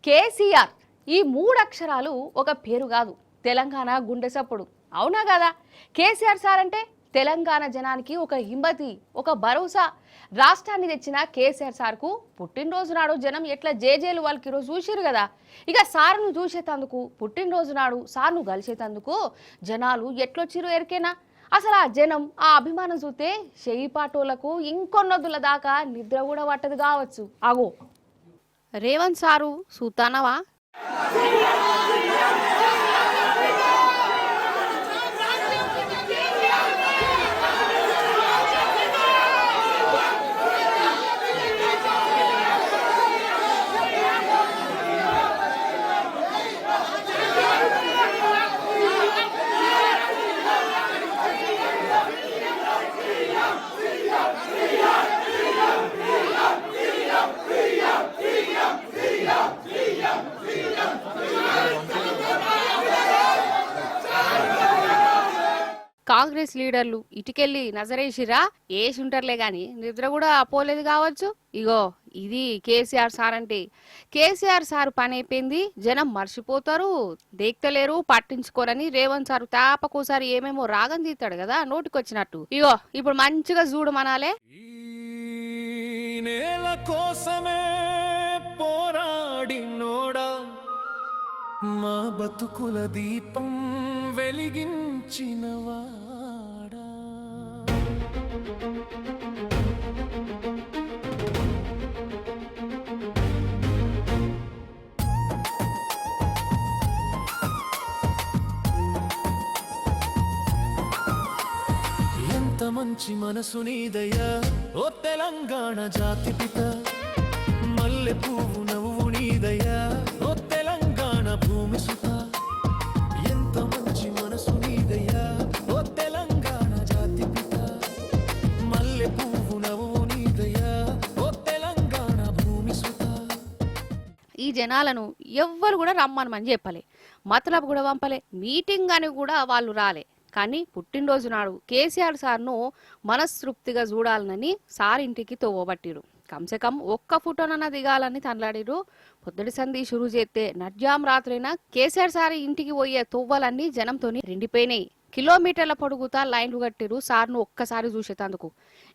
కేసీఆర్ ఈ మూడు అక్షరాలు ఒక పేరు కాదు, తెలంగాణ గుండె సప్పుడు. అవునా కదా? కేసీఆర్ సార్ అంటే తెలంగాణ జనానికి ఒక హింమతి, ఒక భరోసా. రాష్ట్రాన్ని తెచ్చిన కేసీఆర్ సార్కు పుట్టినరోజు నాడు జనం ఎట్లా జేజేలు వాళ్ళకి ఈరోజు చూసిరు కదా. ఇక సార్ను చూసేటందుకు, పుట్టినరోజు నాడు సార్ను కలిసేటందుకు జనాలు ఎట్లొచ్చిరు ఎరికేనా? అసలు ఆ జనం, ఆ అభిమానం చూస్తే చెయ్యి పాటోళ్లకు ఇంకొన్నొద్దుల దాకా నిద్ర కూడా పట్టదు కావచ్చు. అగో రేవంత్ సారు సూతానవా? కాంగ్రెస్ లీడర్లు ఇటుకెళ్ళి నజరేసిరా ఏసుంటారులే గాని నిద్ర కూడా పోలేదు కావచ్చు. ఇగో ఇది కేసీఆర్ సార్ అంటే. కేసీఆర్ సార్ పని అయిపోయింది, జనం మర్చిపోతారు, దేక్తలేరు, పట్టించుకోరని రేవంత్ సార్ తాపకోసారి ఏమేమో రాగం తీస్తాడు కదా నోటికొచ్చినట్టు. ఇగో ఇప్పుడు మంచిగా చూడు మనాలే. నేల కోసమే పోరాడినోడా, మా బతుకుల దీపం వెలిగించినవాడా. ఎంత మంచి మనసు నీదయ్యా ఓ తెలంగాణ జాతి పిత, మల్లె పువ్వు నవ్వు నీదయ్యా ఓ తెలంగాణ భూమి సుత. ఎంత మంచి మనసు నీదయ్యా ఓ తెలంగాణ జాతి పిత, మల్లె పువ్వు నవ్వు నీదయ్యా ఓ తెలంగాణ భూమి సుత. ఈ జనాలను ఎవ్వరు కూడా రమ్మనమని చెప్పలే, మతలబు కూడా పంపలే, మీటింగ్ అని కూడా వాళ్ళు రాలే. కానీ పుట్టినరోజు నాడు కేసీఆర్ సార్ను మనస్తృప్తిగా చూడాలని సార్ ఇంటికి తోవబట్టిరు. కమ్సెకం ఒక్క ఫోటోనన్నా దిగాలని తనలాడిరు. పొద్దుటి సంధి షురు చేస్తే నడ్జాం రాత్రైనా కేసీఆర్ సార్ ఇంటికి పోయే తొవ్వలన్నీ జనంతోని రెండిపోయినాయి. కిలోమీటర్ల పొడుగుతా లైన్లు కట్టిరు సార్ను ఒక్కసారి చూసేటందుకు.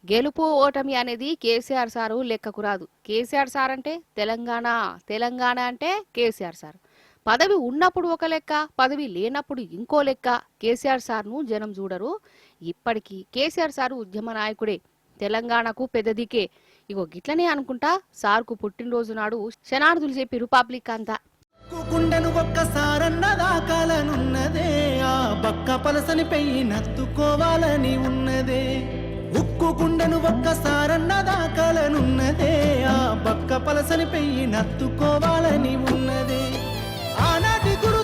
గెలుపు ఓటమి అనేది కేసీఆర్ సారు లెక్కకు రాదు. కేసీఆర్ సార్ అంటే తెలంగాణ, తెలంగాణ అంటే కేసీఆర్ సార్. పదవి ఉన్నప్పుడు ఒక లెక్క, పదవి లేనప్పుడు ఇంకో లెక్క. కేసీఆర్ సార్ను జనం చూడరు. ఇప్పటికీ కేసీఆర్ సారు ఉద్యమ నాయకుడే, తెలంగాణకు పెద్ద దిక్కే. ఇగో గిట్లనే అనుకుంటా సార్కు పుట్టినరోజు నాడు శనార్థులు చెప్పిరు పబ్లిక్ అంతా. గుండెను ఒక్కసారన్న దాకాలనున్నదే, ఆ బక్క పలసని పెయ్యి నత్తుకోవాలని ఉన్నదే. ఉక్కు గుండెను ఒక్కసారన్న దాకాలనున్నదే, ఆ బక్క పలసని పెయ్యి నత్తుకోవాలని ఉన్నదే. ఆనాటి గురు